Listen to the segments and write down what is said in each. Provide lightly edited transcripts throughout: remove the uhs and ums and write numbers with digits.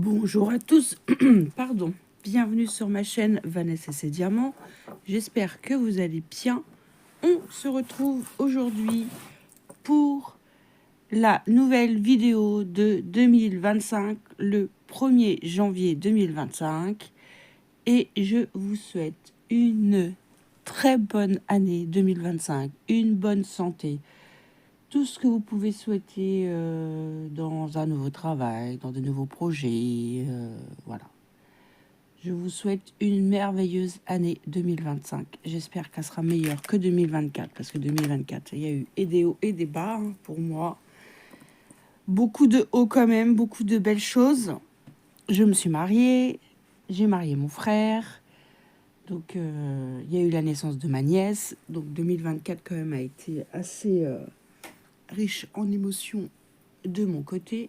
Bonjour à tous, pardon, bienvenue sur ma chaîne Vanessa et ses diamants. J'espère que vous allez bien. On se retrouve aujourd'hui pour la nouvelle vidéo de 2025, le 1er janvier 2025. Et je vous souhaite une très bonne année 2025, une bonne santé. Tout ce que vous pouvez souhaiter dans un nouveau travail, dans de nouveaux projets, voilà. Je vous souhaite une merveilleuse année 2025. J'espère qu'elle sera meilleure que 2024, parce que 2024, il y a eu et des hauts et des bas hein, pour moi. Beaucoup de hauts quand même, beaucoup de belles choses. Je me suis mariée, j'ai marié mon frère. Donc, il y a eu la naissance de ma nièce. Donc, 2024 quand même a été assez riche en émotions de mon côté.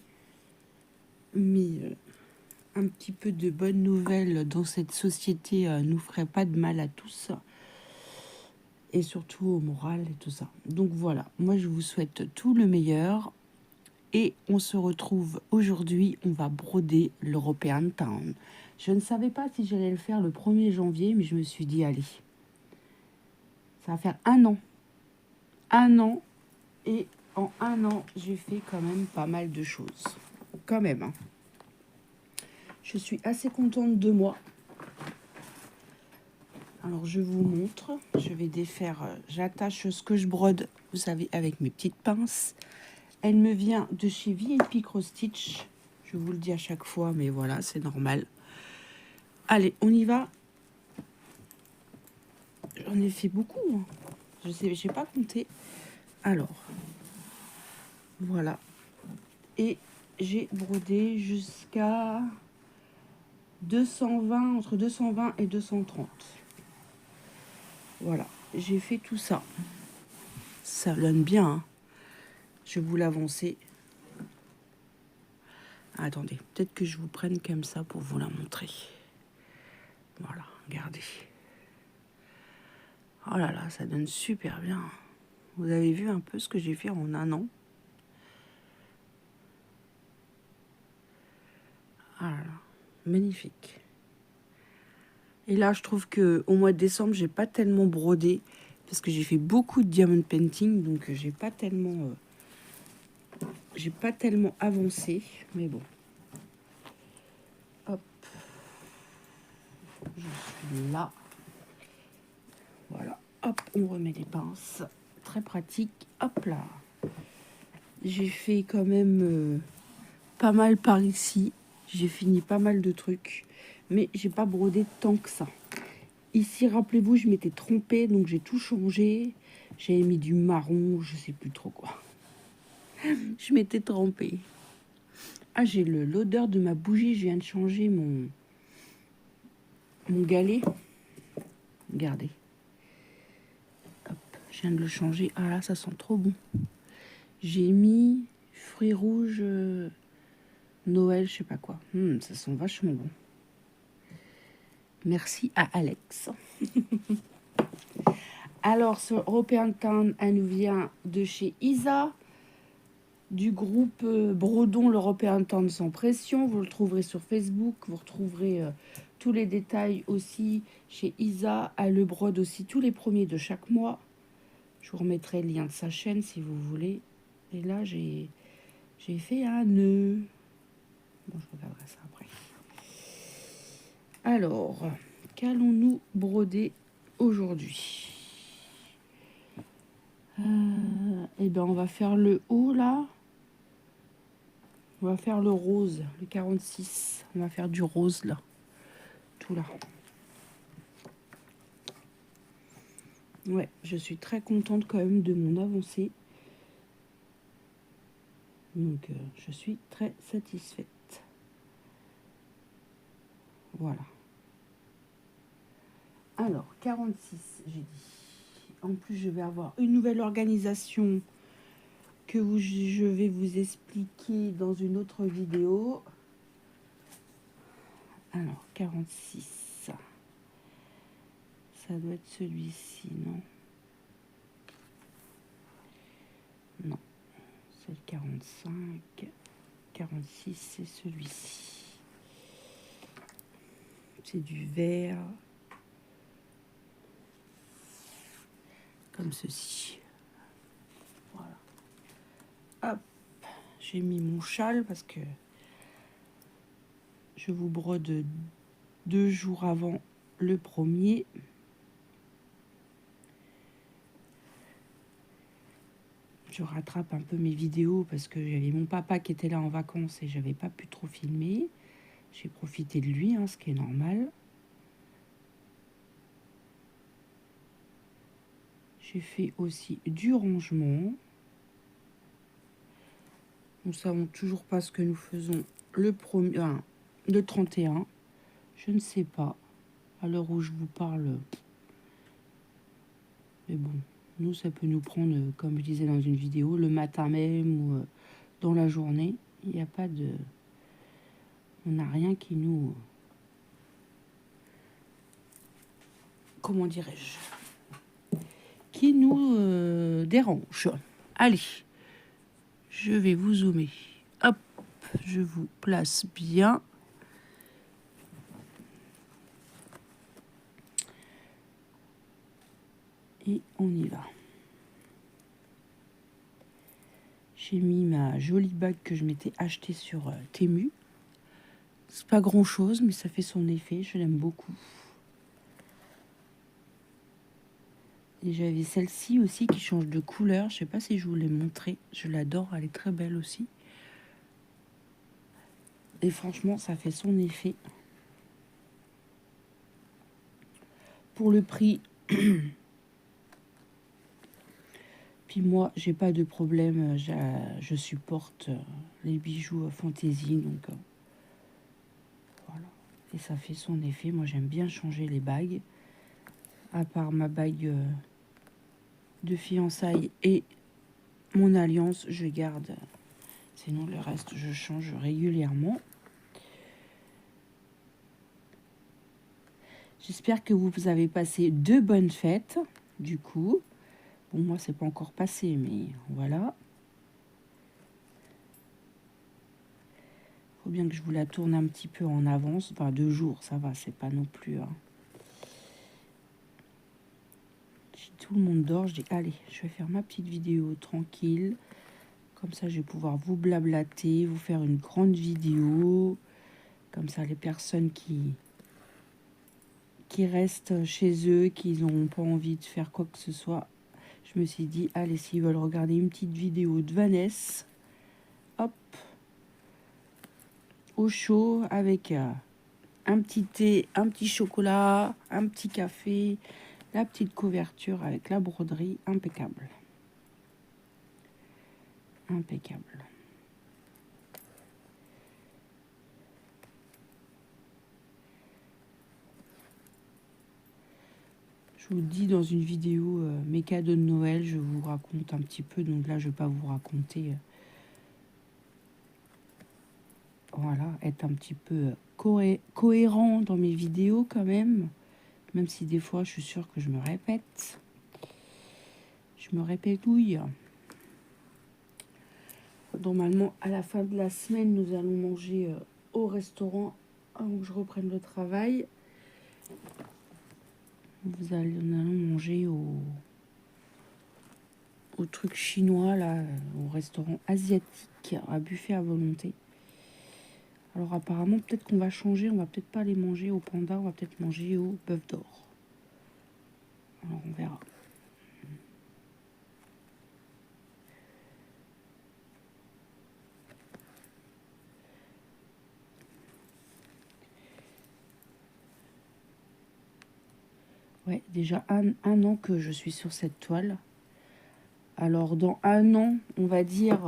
Mais un petit peu de bonnes nouvelles dans cette société nous ferait pas de mal à tous. Et surtout au moral et tout ça. Donc voilà, moi je vous souhaite tout le meilleur. Et on se retrouve aujourd'hui, on va broder l'European Town. Je ne savais pas si j'allais le faire le 1er janvier, mais je me suis dit, allez, ça va faire un an. Un an, et en un an, j'ai fait quand même pas mal de choses. Quand même, hein. Je suis assez contente de moi. Alors, je vous montre. Je vais défaire, j'attache ce que je brode, vous savez, avec mes petites pinces. Elle me vient de chez VIP Cross Stitch. Je vous le dis à chaque fois, mais voilà, c'est normal. Allez, on y va. J'en ai fait beaucoup. Hein. Je sais, j'ai pas compté. Alors, voilà. Et j'ai brodé jusqu'à 220, entre 220 et 230. Voilà, j'ai fait tout ça. Ça donne bien. Hein. Je vais vous l'avancer. Attendez, peut-être que je vous prenne comme ça pour vous la montrer. Voilà, regardez. Oh là là, ça donne super bien. Vous avez vu un peu ce que j'ai fait en un an? Ah là là, magnifique. Et là, je trouve que au mois de décembre, j'ai pas tellement brodé parce que j'ai fait beaucoup de diamond painting, donc j'ai pas tellement avancé. Mais bon, hop, je suis là. Voilà, hop, on remet les pinces. Très pratique. Hop là. J'ai fait quand même pas mal par ici. J'ai fini pas mal de trucs, mais j'ai pas brodé tant que ça. Ici, rappelez-vous, je m'étais trompée, donc j'ai tout changé. J'avais mis du marron, je sais plus trop quoi. Je m'étais trompée. Ah, j'ai l'odeur de ma bougie. Je viens de changer mon galet. Regardez. Hop, je viens de le changer. Ah là, ça sent trop bon. J'ai mis fruits rouges Noël, je sais pas quoi. Ça sent vachement bon. Merci à Alex. Alors, ce European Town, elle nous vient de chez Isa, du groupe Brodon, l'European Town sans pression. Vous le trouverez sur Facebook. Vous retrouverez tous les détails aussi chez Isa. Elle le brode aussi tous les premiers de chaque mois. Je vous remettrai le lien de sa chaîne si vous voulez. Et là, j'ai fait un nœud. Bon, je regarderai ça après. Alors, qu'allons-nous broder aujourd'hui? Eh bien, on va faire le haut, là. On va faire le rose, le 46. On va faire du rose, là. Tout là. Ouais, je suis très contente quand même de mon avancée. Donc, je suis très satisfaite. Voilà. Alors, 46, j'ai dit. En plus, je vais avoir une nouvelle organisation que je vais vous expliquer dans une autre vidéo. Alors, 46. Ça doit être celui-ci, non? Non, c'est le 45. 46, c'est celui-ci. C'est du vert. Comme ceci. Voilà. Hop. J'ai mis mon châle parce que je vous brode 2 jours avant le premier. Je rattrape un peu mes vidéos parce que j'avais mon papa qui était là en vacances et j'avais pas pu trop filmer. J'ai profité de lui, hein, ce qui est normal. J'ai fait aussi du rangement. Nous savons toujours pas ce que nous faisons le 31. Je ne sais pas. À l'heure où je vous parle. Mais bon, nous, ça peut nous prendre, comme je disais dans une vidéo, le matin même ou dans la journée. Il n'y a pas de... On n'a rien qui nous... Comment dirais-je? Qui nous dérange. Allez, je vais vous zoomer. Hop, je vous place bien. Et on y va. J'ai mis ma jolie bague que je m'étais achetée sur Temu. C'est pas grand chose, mais ça fait son effet. Je l'aime beaucoup. Et j'avais celle-ci aussi qui change de couleur. Je sais pas si je vous l'ai montré. Je l'adore. Elle est très belle aussi. Et franchement, ça fait son effet. Pour le prix... Puis moi, j'ai pas de problème, je supporte les bijoux fantaisie, donc voilà. Et ça fait son effet. Moi, j'aime bien changer les bagues. À part ma bague de fiançailles et mon alliance, je garde. Sinon, le reste, je change régulièrement. J'espère que vous avez passé de bonnes fêtes, du coup. Bon, moi, c'est pas encore passé, mais voilà. Faut bien que je vous la tourne un petit peu en avance. Enfin, 2 jours, ça va, c'est pas non plus... Hein. Si tout le monde dort, je dis, allez, je vais faire ma petite vidéo tranquille. Comme ça, je vais pouvoir vous blablater, vous faire une grande vidéo. Comme ça, les personnes qui restent chez eux, qui n'ont pas envie de faire quoi que ce soit, je me suis dit, allez, s'ils veulent regarder une petite vidéo de Vanessa, hop, au chaud, avec un petit thé, un petit chocolat, un petit café, la petite couverture avec la broderie, impeccable. Impeccable. Je vous dis dans une vidéo mes cadeaux de Noël, je vous raconte un petit peu, donc là je ne vais pas vous raconter. Voilà, être un petit peu cohérent dans mes vidéos quand même si des fois je suis sûre que je me répète. Je me répétouille. Normalement, à la fin de la semaine, nous allons manger au restaurant avant que je reprenne le travail. Nous allons manger au truc chinois, là, au restaurant asiatique, à buffet à volonté. Alors apparemment, peut-être qu'on va changer, on va peut-être pas aller manger au Panda, on va peut-être manger au Bœuf d'Or. Alors on verra. Ouais, déjà un an que je suis sur cette toile. Alors dans un an, on va dire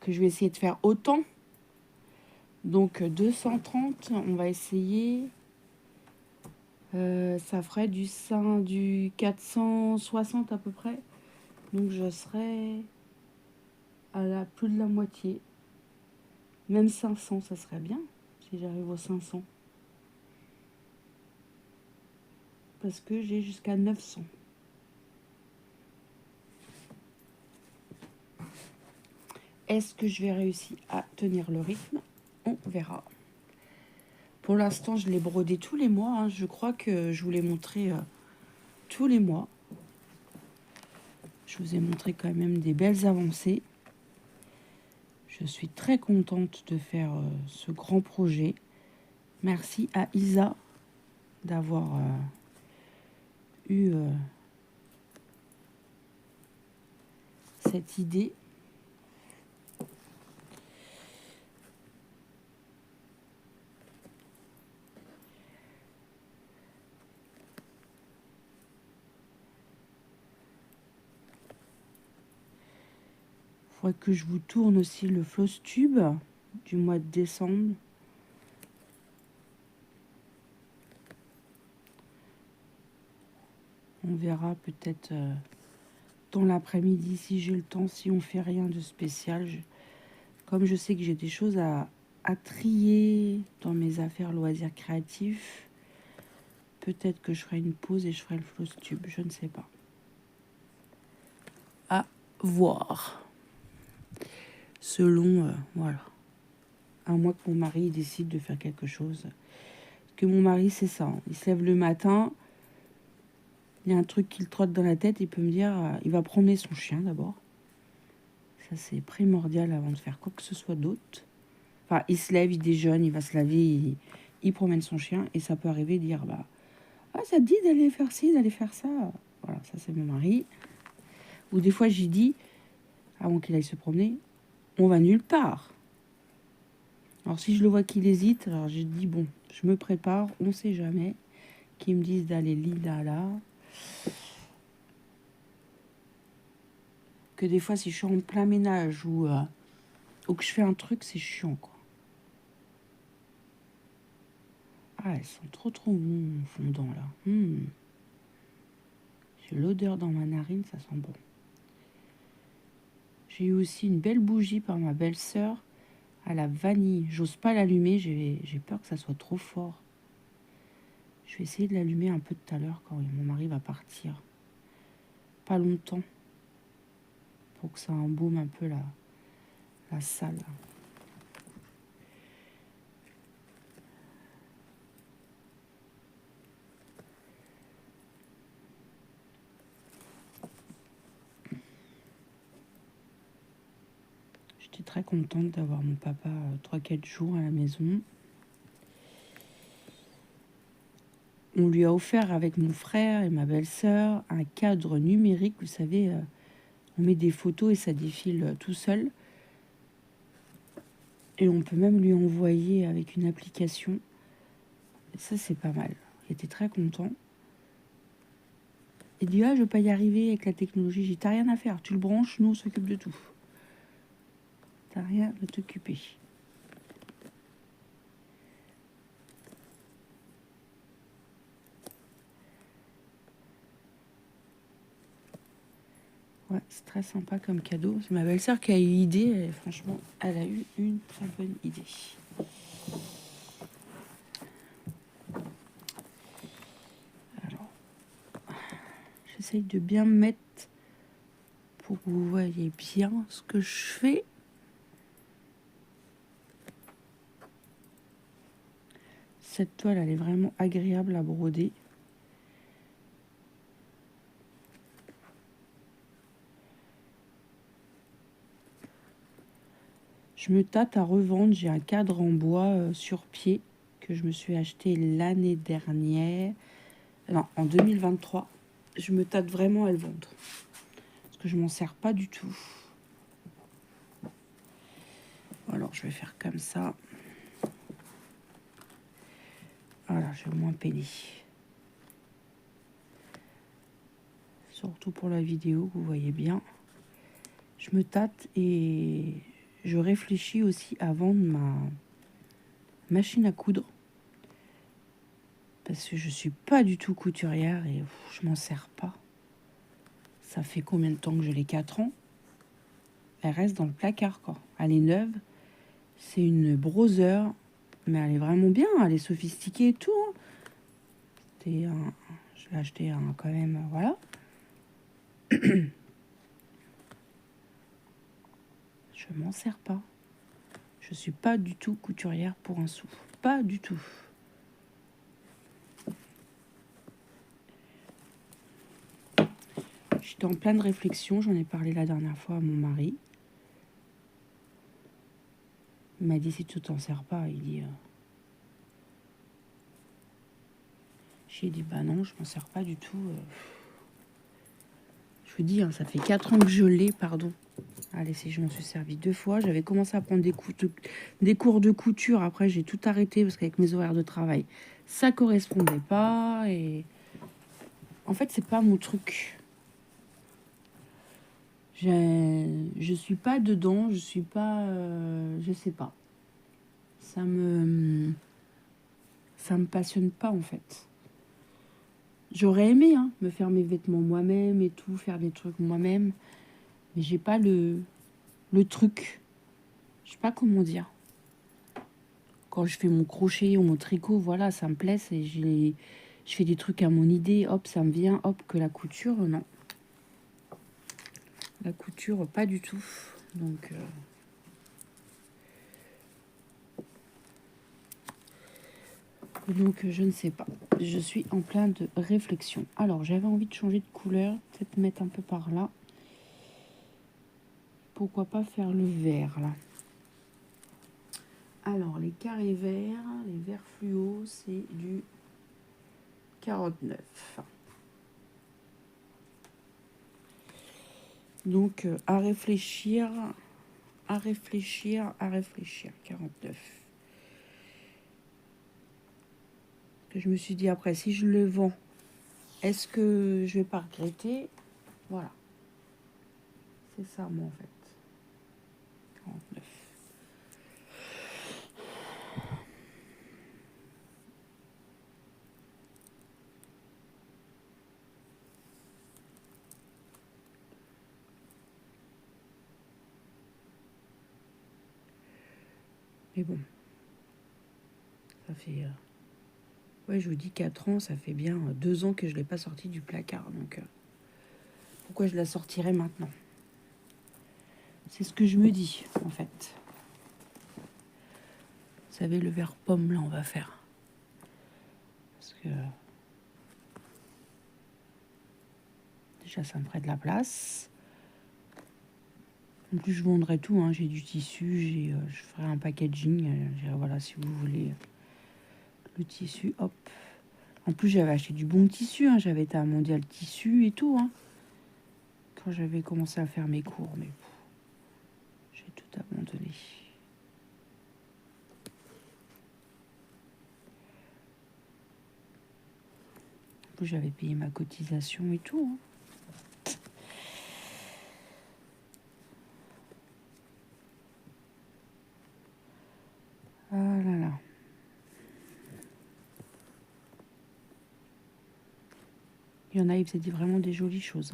que je vais essayer de faire autant. Donc 230, on va essayer. Ça ferait du 460 à peu près. Donc je serais à plus de la moitié. Même 500, ça serait bien si j'arrive aux 500. Parce que j'ai jusqu'à 900. Est-ce que je vais réussir à tenir le rythme? On verra. Pour l'instant, je l'ai brodé tous les mois. Hein. Je crois que je vous l'ai montré tous les mois. Je vous ai montré quand même des belles avancées. Je suis très contente de faire ce grand projet. Merci à Isa d'avoir eu cette idée. Il faudrait que je vous tourne aussi le floss tube du mois de décembre. On verra peut-être dans l'après-midi si j'ai le temps, si on fait rien de spécial. Comme je sais que j'ai des choses à trier dans mes affaires loisirs créatifs, peut-être que je ferai une pause et je ferai le floss tube, je ne sais pas. À voir. Selon, voilà. À moins que mon mari décide de faire quelque chose. Parce que mon mari, c'est ça. Hein. Il se lève le matin, il y a un truc qui le trotte dans la tête, il peut me dire, il va promener son chien d'abord. Ça, c'est primordial avant de faire quoi que ce soit d'autre. Enfin, il se lève, il déjeune, il va se laver, il promène son chien. Et ça peut arriver de dire, bah, ah, ça te dit d'aller faire ci, d'aller faire ça. Voilà, ça, c'est mon mari. Ou des fois, j'ai dit, avant qu'il aille se promener, on va nulle part. Alors, si je le vois qu'il hésite, alors j'ai dit, bon, je me prépare, on sait jamais. Qu'ils me disent d'aller là. Que des fois, si je suis en plein ménage ou que je fais un truc, c'est chiant, quoi. Ah, elles sont trop fondants, là. J'ai l'odeur dans ma narine, ça sent bon. J'ai eu aussi une belle bougie par ma belle-sœur à la vanille. J'ose pas l'allumer, j'ai peur que ça soit trop fort. Je vais essayer de l'allumer un peu tout à l'heure quand mon mari va partir. Pas longtemps. Pour que ça embaume un peu la salle. J'étais très contente d'avoir mon papa 3-4 jours à la maison. On lui a offert avec mon frère et ma belle-sœur un cadre numérique. Vous savez, on met des photos et ça défile tout seul. Et on peut même lui envoyer avec une application. Et ça, c'est pas mal. Il était très content. Il dit, ah, je veux pas y arriver avec la technologie. J'ai dit, t'as rien à faire. Tu le branches, nous, on s'occupe de tout. T'as rien à t'occuper. Ouais, c'est très sympa comme cadeau. C'est ma belle-sœur qui a eu l'idée. Et franchement, elle a eu une très bonne idée. Alors, j'essaye de bien me mettre pour que vous voyez bien ce que je fais. Cette toile, elle est vraiment agréable à broder. Je me tâte à revendre. J'ai un cadre en bois sur pied que je me suis acheté l'année dernière. Non, en 2023. Je me tâte vraiment à le vendre. Parce que je m'en sers pas du tout. Alors, je vais faire comme ça. Voilà, je vais moins peiner. Surtout pour la vidéo, vous voyez bien. Je me tâte et je réfléchis aussi à vendre ma machine à coudre. Parce que je suis pas du tout couturière et je m'en sers pas. Ça fait combien de temps que je l'ai? 4 ans. Elle reste dans le placard, quoi. Elle est neuve. C'est une Brother, mais elle est vraiment bien. Elle est sophistiquée et tout. Hein. Je l'ai acheté quand même, voilà. Je m'en sers pas. Je suis pas du tout couturière pour un sou. Pas du tout. J'étais en pleine réflexion, j'en ai parlé la dernière fois à mon mari. Il m'a dit si tu t'en sers pas, il dit... J'ai dit bah non, je m'en sers pas du tout. Je vous dis, hein, ça fait 4 ans que je l'ai, pardon. Allez, si je m'en suis servi 2 fois. J'avais commencé à prendre des cours de couture. Après, j'ai tout arrêté parce qu'avec mes horaires de travail, ça correspondait pas. Et en fait, c'est pas mon truc. Je suis pas dedans. Je suis pas... je sais pas. Ça me passionne pas, en fait. J'aurais aimé me faire mes vêtements moi-même et tout, faire des trucs moi-même. Mais j'ai pas le truc. Je sais pas comment dire. Quand je fais mon crochet ou mon tricot, voilà, ça me plaît. Je fais des trucs à mon idée. Hop, ça me vient. Hop, que la couture, non. La couture, pas du tout. Donc, je ne sais pas. Je suis en plein de réflexion. Alors, j'avais envie de changer de couleur. Peut-être mettre un peu par là. Pourquoi pas faire le vert, là. Alors, les carrés verts, les verts fluo, c'est du 49. Donc, à réfléchir. 49. Que je me suis dit après, si je le vends, est-ce que je vais pas regretter? Voilà. C'est ça, moi, en fait. 49. Mais bon. Ça fait... ouais, je vous dis 4 ans, ça fait bien 2 ans que je ne l'ai pas sorti du placard. Donc, pourquoi je la sortirais maintenant? C'est ce que je me dis, en fait. Vous savez, le vert pomme, là, on va faire. Parce que... déjà, ça me ferait de la place. En plus, je vendrai tout. J'ai du tissu, je ferai un packaging. Voilà, si vous voulez le tissu, hop. En plus, j'avais acheté du bon tissu. J'avais été à Mondial Tissu et tout. Quand j'avais commencé à faire mes cours. Mais j'ai tout abandonné. En plus, j'avais payé ma cotisation et tout. Ah là là. Il y en a, ils faisaient vraiment des jolies choses.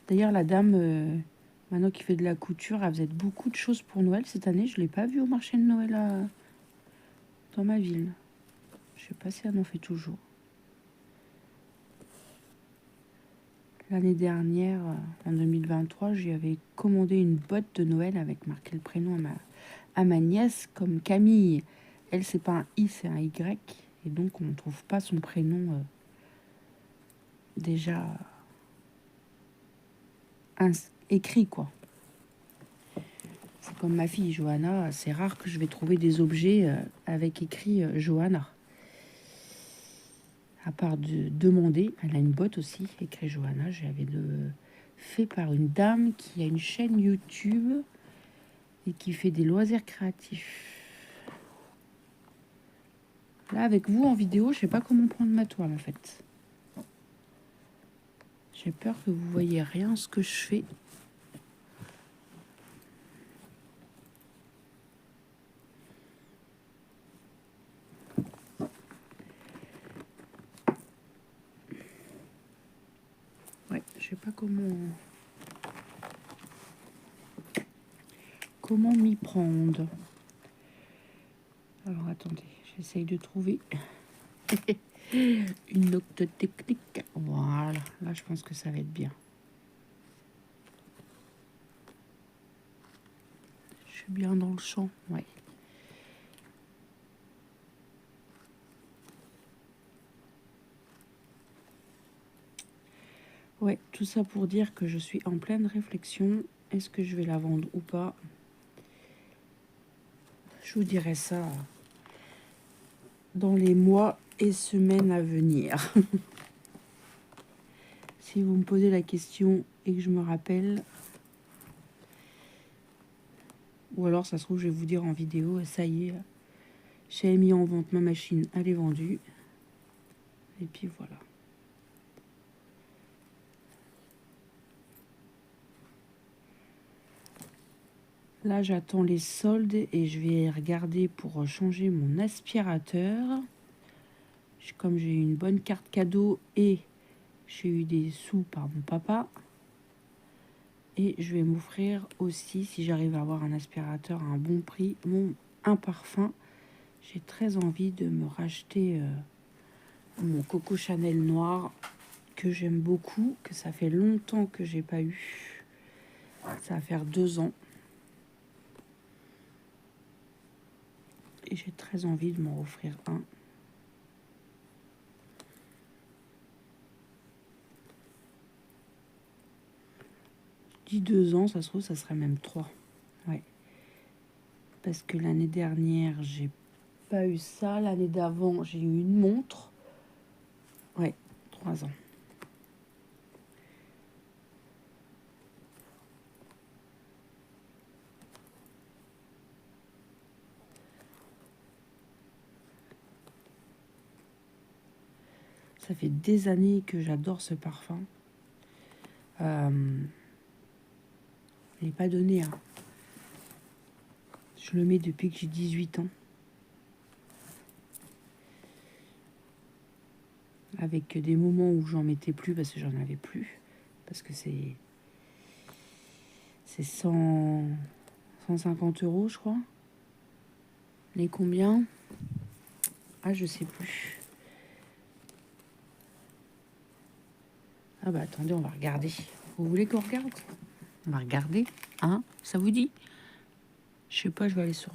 D'ailleurs, la dame, maintenant qui fait de la couture, elle faisait beaucoup de choses pour Noël. Cette année, je ne l'ai pas vue au marché de Noël dans ma ville. Je ne sais pas si elle en fait toujours. L'année dernière, en 2023, j'y avais commandé une botte de Noël avec marqué le prénom à ma nièce, comme Camille. Elle, c'est pas un I, c'est un Y. Et donc, on ne trouve pas son prénom déjà écrit, quoi. C'est comme ma fille, Johanna. C'est rare que je vais trouver des objets avec écrit Johanna. À part de demander, elle a une botte aussi, écrit Johanna. J'avais fait par une dame qui a une chaîne YouTube et qui fait des loisirs créatifs. Là, avec vous en vidéo, je sais pas comment prendre ma toile en fait. J'ai peur que vous voyez rien ce que je fais. Ouais, je sais pas comment m'y prendre. Alors attendez, j'essaye de trouver une note technique. Voilà, là je pense que ça va être bien. Je suis bien dans le champ, ouais. Ouais, tout ça pour dire que je suis en pleine réflexion. Est-ce que je vais la vendre ou pas? Je vous dirai ça dans les mois et semaines à venir. Si vous me posez la question et que je me rappelle, ou alors ça se trouve je vais vous dire en vidéo, ça y est, j'ai mis en vente ma machine, elle est vendue. Et puis voilà. Là j'attends les soldes et je vais regarder pour changer mon aspirateur. Comme j'ai eu une bonne carte cadeau et j'ai eu des sous par mon papa. Et je vais m'offrir aussi, si j'arrive à avoir un aspirateur à un bon prix, un parfum. J'ai très envie de me racheter mon Coco Chanel noir que j'aime beaucoup, que ça fait longtemps que j'ai pas eu. Ça va faire 2 ans. Et j'ai très envie de m'en offrir un. Je dis 2 ans, ça se trouve, ça serait même 3. Ouais. Parce que l'année dernière, j'ai pas eu ça. L'année d'avant, j'ai eu une montre. Ouais, 3 ans. Ça fait des années que j'adore ce parfum. Je ne l'ai pas donné. Hein. Je le mets depuis que j'ai 18 ans. Avec des moments où j'en mettais plus parce que j'en avais plus. Parce que c'est 150 €, je crois. Les combien? Ah, je sais plus. Ah bah attendez, on va regarder. Vous voulez qu'on regarde? On va regarder. Hein? Ça vous dit? Je sais pas, je vais aller sur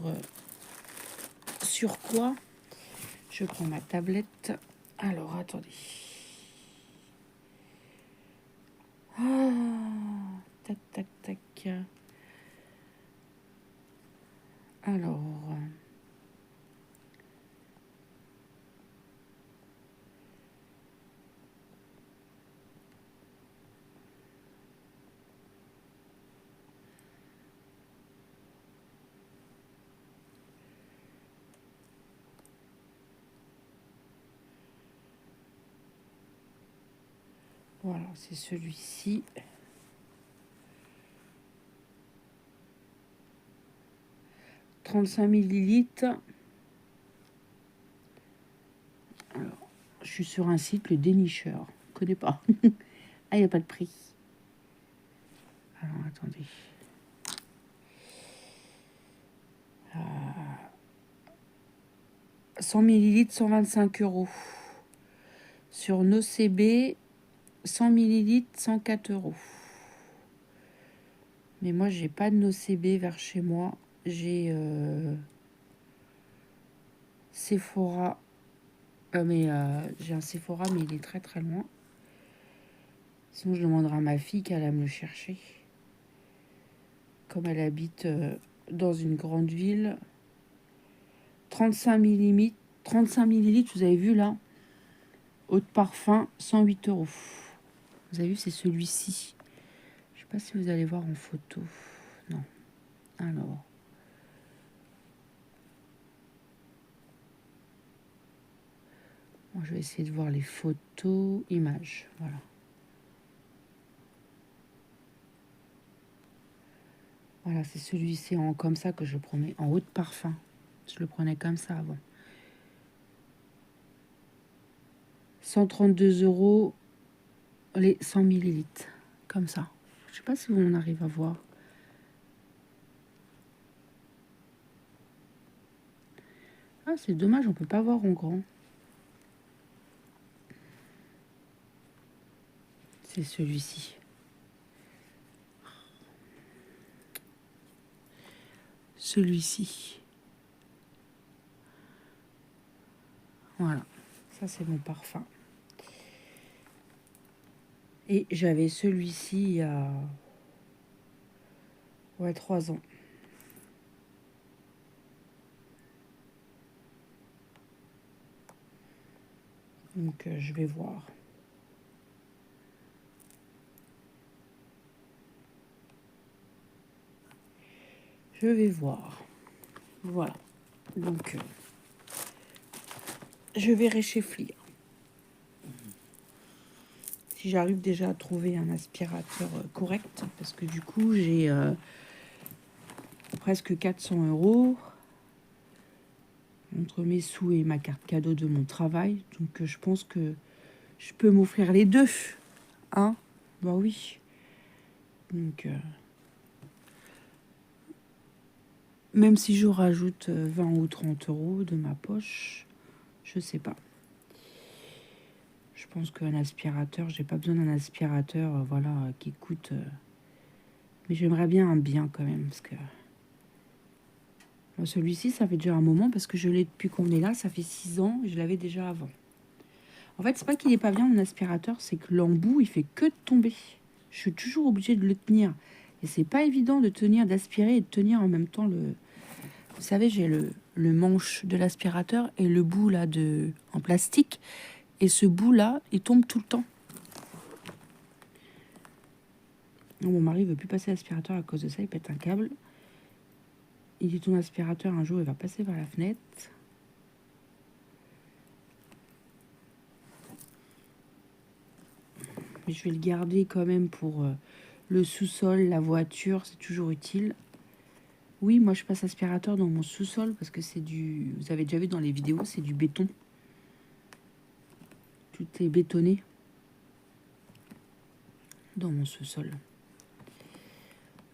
quoi? Je prends ma tablette. Alors, attendez. Ah, tac, tac, tac. Alors, voilà, c'est celui-ci. 35 millilitres. Alors, je suis sur un site, le dénicheur. Je connais pas. Ah, il n'y a pas de prix. Alors, attendez. 100 millilitres, 125 €. Sur NoCB, 100 millilitres, 104 €. Mais moi, j'ai pas de NoCB vers chez moi. J'ai Sephora. J'ai un Sephora, mais il est très très loin. Sinon, je demanderai à ma fille qu'elle aille me le chercher. Comme elle habite dans une grande ville. 35 millilitres. 35 millilitres, vous avez vu là? Eau de parfum, 108 €. Vous avez vu, c'est celui-ci. Je sais pas si vous allez voir en photo. Non. Alors. Bon, je vais essayer de voir les photos, images. Voilà. Voilà, c'est celui-ci comme ça que je prenais en eau de parfum. Je le prenais comme ça avant. 132 € les 100 millilitres. Comme ça. Je sais pas si on arrive à voir. Ah, c'est dommage, on peut pas voir en grand. C'est celui-ci. Celui-ci. Voilà. Ça, c'est mon parfum. Et j'avais celui-ci il y a 3 ans. Donc je vais voir. Je vais voir. Voilà. Donc je vais réfléchir. Si j'arrive déjà à trouver un aspirateur correct, parce que du coup j'ai presque 400 € entre mes sous et ma carte cadeau de mon travail. Donc je pense que je peux m'offrir les deux. Hein? Bah oui. Donc même si je rajoute 20 ou 30 € de ma poche, je sais pas. Je pense qu'un aspirateur, j'ai pas besoin d'un aspirateur voilà, qui coûte... mais j'aimerais bien un bien quand même, parce que... celui-ci, ça fait déjà un moment, parce que je l'ai depuis qu'on est là, ça fait 6 ans, et je l'avais déjà avant. En fait, c'est pas qu'il est pas bien, mon aspirateur, c'est que l'embout, il fait que de tomber. Je suis toujours obligée de le tenir. Et c'est pas évident de tenir, d'aspirer et de tenir en même temps le... Vous savez, j'ai le manche de l'aspirateur et le bout là en plastique. Et ce bout-là, il tombe tout le temps. Mon mari veut plus passer l'aspirateur à cause de ça, il pète un câble. Il dit ton aspirateur, un jour, il va passer par la fenêtre. Mais je vais le garder quand même pour le sous-sol, la voiture, c'est toujours utile. Oui, moi je passe aspirateur dans mon sous-sol parce que c'est du... Vous avez déjà vu dans les vidéos, c'est du béton. Tout est bétonné dans mon sous-sol.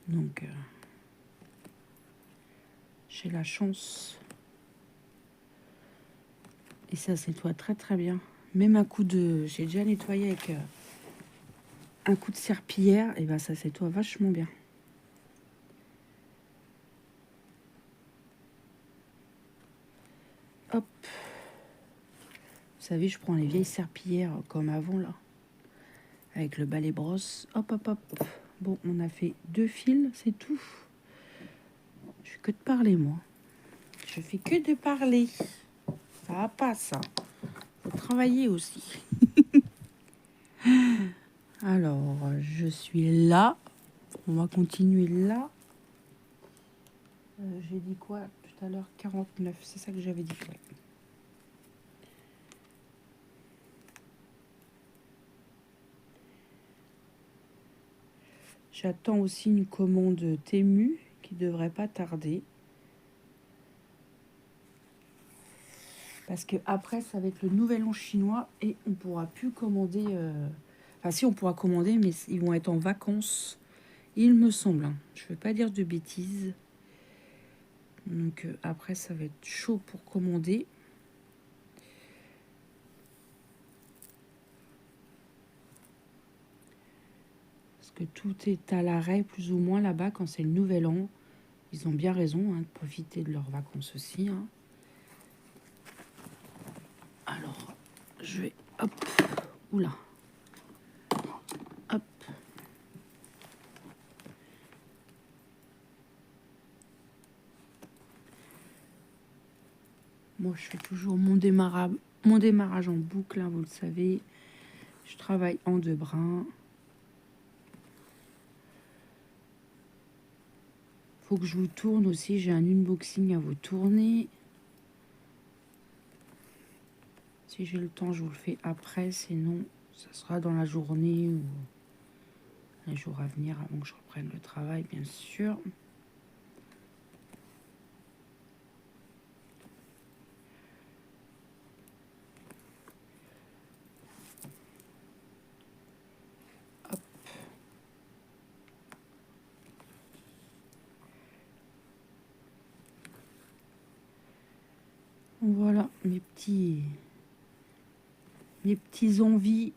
Donc, j'ai la chance. Et ça nettoie très très bien. Même un coup de... J'ai déjà nettoyé avec un coup de serpillière. Et ben ça nettoie vachement bien. Hop. Vous savez, je prends les vieilles serpillières comme avant là. Avec le balai brosse. Hop, hop, hop. Bon, on a fait 2 fils, c'est tout. Je fais que de parler, moi. Je fais que de parler. Ça va pas, ça. Faut travailler aussi. Alors, je suis là. On va continuer là. J'ai dit quoi tout à l'heure? 49, c'est ça que j'avais dit. Ouais. J'attends aussi une commande Temu qui devrait pas tarder. Parce que après, ça va être le nouvel an chinois et on pourra plus commander. Enfin, si on pourra commander, mais ils vont être en vacances. Il me semble. Hein. Je ne veux pas dire de bêtises. Donc après, ça va être chaud pour commander. Parce que tout est à l'arrêt, plus ou moins, là-bas, quand c'est le nouvel an. Ils ont bien raison de profiter de leurs vacances aussi. Hein. Alors, je vais... Hop. Oula. Hop. Moi, je fais toujours mon démarrage en boucle, hein, vous le savez. Je travaille en 2 brins. Faut que je vous tourne aussi. J'ai un unboxing à vous tourner. Si j'ai le temps, je vous le fais après. Sinon, ça sera dans la journée ou les jours à venir avant que je reprenne le travail, bien sûr. Hop. Voilà mes petits envies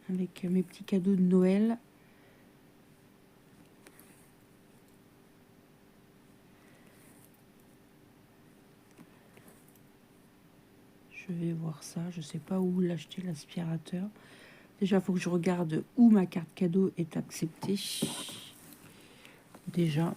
avec mes petits cadeaux de Noël. Je vais voir ça. Je sais pas où l'acheter, l'aspirateur. Déjà, il faut que je regarde où ma carte cadeau est acceptée. Déjà.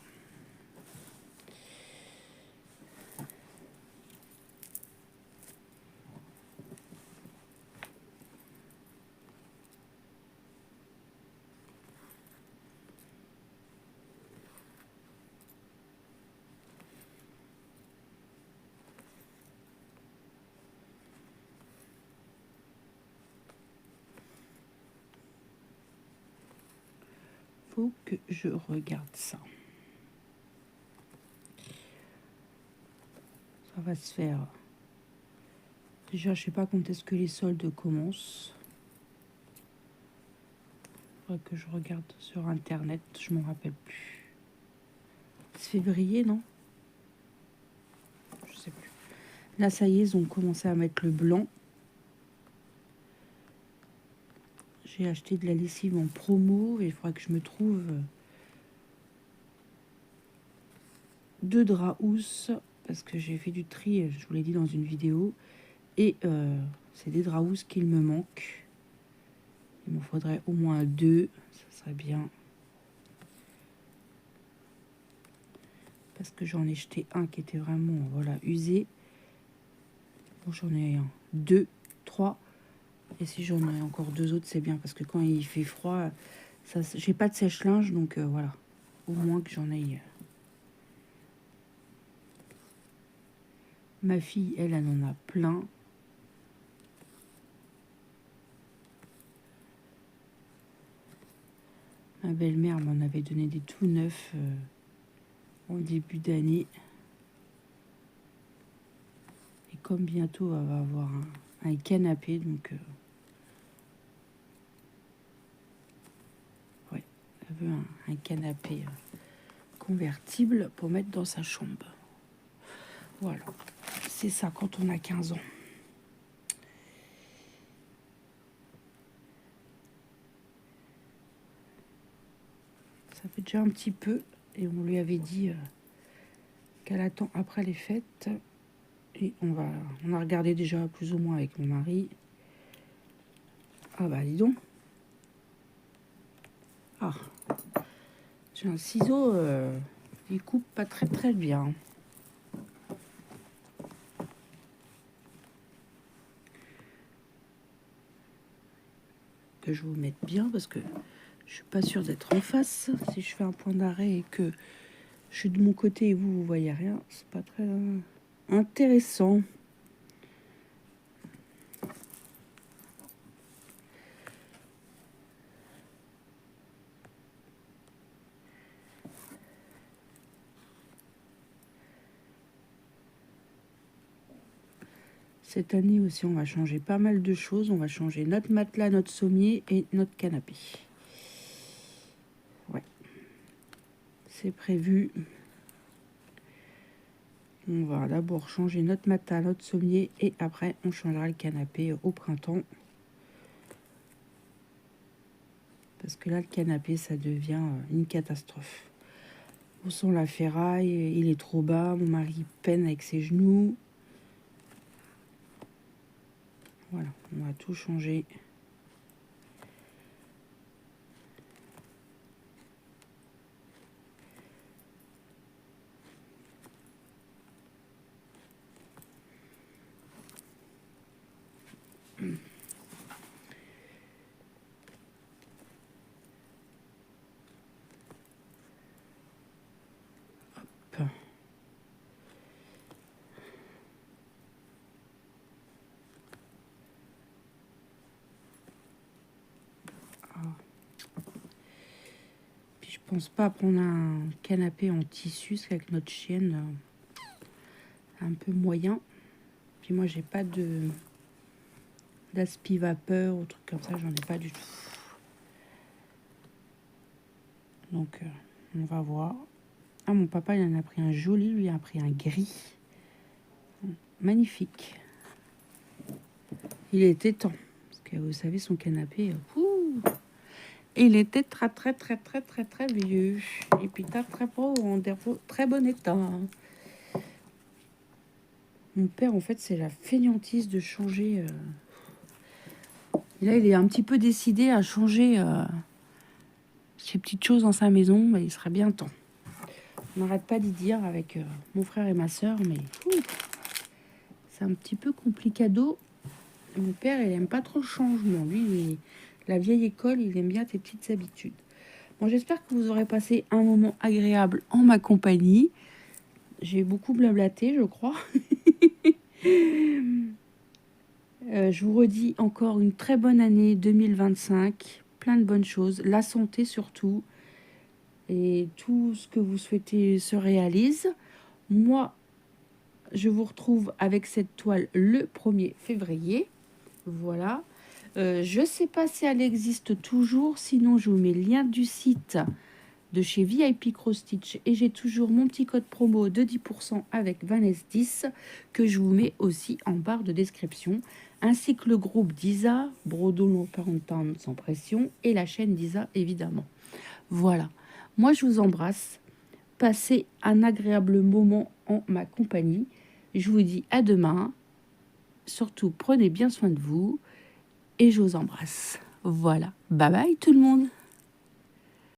Faut que je regarde ça. Ça va se faire. Déjà, je sais pas quand est-ce que les soldes commencent. Faudrait que je regarde sur internet, je m'en rappelle plus. C'est février, non? Je sais plus. Là, ça y est, ils ont commencé à mettre le blanc. J'ai acheté de la lessive en promo et il faudra que je me trouve 2 draps housses parce que j'ai fait du tri, je vous l'ai dit dans une vidéo. Et c'est des draps housses qu'il me manque. Il me faudrait au moins 2, ça serait bien. Parce que j'en ai jeté un qui était vraiment voilà, usé. Donc j'en ai 1, 2, 3. Et si j'en ai encore 2 autres, c'est bien. Parce que quand il fait froid, j'ai pas de sèche-linge. Donc voilà, au moins que j'en aille. Ma fille, elle en a plein. Ma belle-mère m'en avait donné des tout neufs en début d'année. Et comme bientôt, elle va avoir un canapé, donc... ouais, elle veut un canapé convertible pour mettre dans sa chambre. Voilà, c'est ça quand on a 15 ans. Ça fait déjà un petit peu, et on lui avait dit qu'elle attend après les fêtes. Et on a regardé déjà plus ou moins avec mon mari. Ah bah dis donc. Ah, j'ai un ciseau, il coupe pas très très bien. Que je vous mette bien parce que je suis pas sûre d'être en face. Si je fais un point d'arrêt et que je suis de mon côté et vous voyez rien, c'est pas très intéressant. Cette année aussi, on va changer pas mal de choses. On va changer notre matelas, notre sommier et notre canapé. Ouais, c'est prévu. On va d'abord changer notre matelas, notre sommier et après on changera le canapé au printemps. Parce que là, le canapé, ça devient une catastrophe. On sent la ferraille, il est trop bas, mon mari peine avec ses genoux. Voilà, on va tout changer. Hop. Puis je pense pas prendre un canapé en tissu, parce qu'avec notre chienne, un peu moyen. Puis moi, j'ai pas d'aspi vapeur ou truc comme ça, j'en ai pas du tout. Donc, on va voir. Ah, mon papa, il en a pris un joli, lui, il a pris un gris. Magnifique. Il était temps. Parce que vous savez, son canapé, il était très vieux. Et puis très bon état. Mon père, en fait, c'est la fainéantise de changer Et là, il est un petit peu décidé à changer ces petites choses dans sa maison, mais il serait bien temps. On n'arrête pas d'y dire avec mon frère et ma soeur, mais c'est un petit peu complicado. Mon père, il aime pas trop le changement. Lui, la vieille école, il aime bien tes petites habitudes. Bon, j'espère que vous aurez passé un moment agréable en ma compagnie. J'ai beaucoup blablaté, je crois. Je vous redis encore une très bonne année 2025. Plein de bonnes choses. La santé surtout. Et tout ce que vous souhaitez se réalise. Moi, je vous retrouve avec cette toile le 1er février. Voilà. Je ne sais pas si elle existe toujours. Sinon, je vous mets le lien du site de chez VIP Cross Stitch. Et j'ai toujours mon petit code promo de 10% avec Vanessa10 que je vous mets aussi en barre de description. Ainsi que le groupe d'Isa, Brodon Parentin sans pression. Et la chaîne d'Isa, évidemment. Voilà. Moi, je vous embrasse. Passez un agréable moment en ma compagnie. Je vous dis à demain. Surtout, prenez bien soin de vous. Et je vous embrasse. Voilà. Bye bye tout le monde.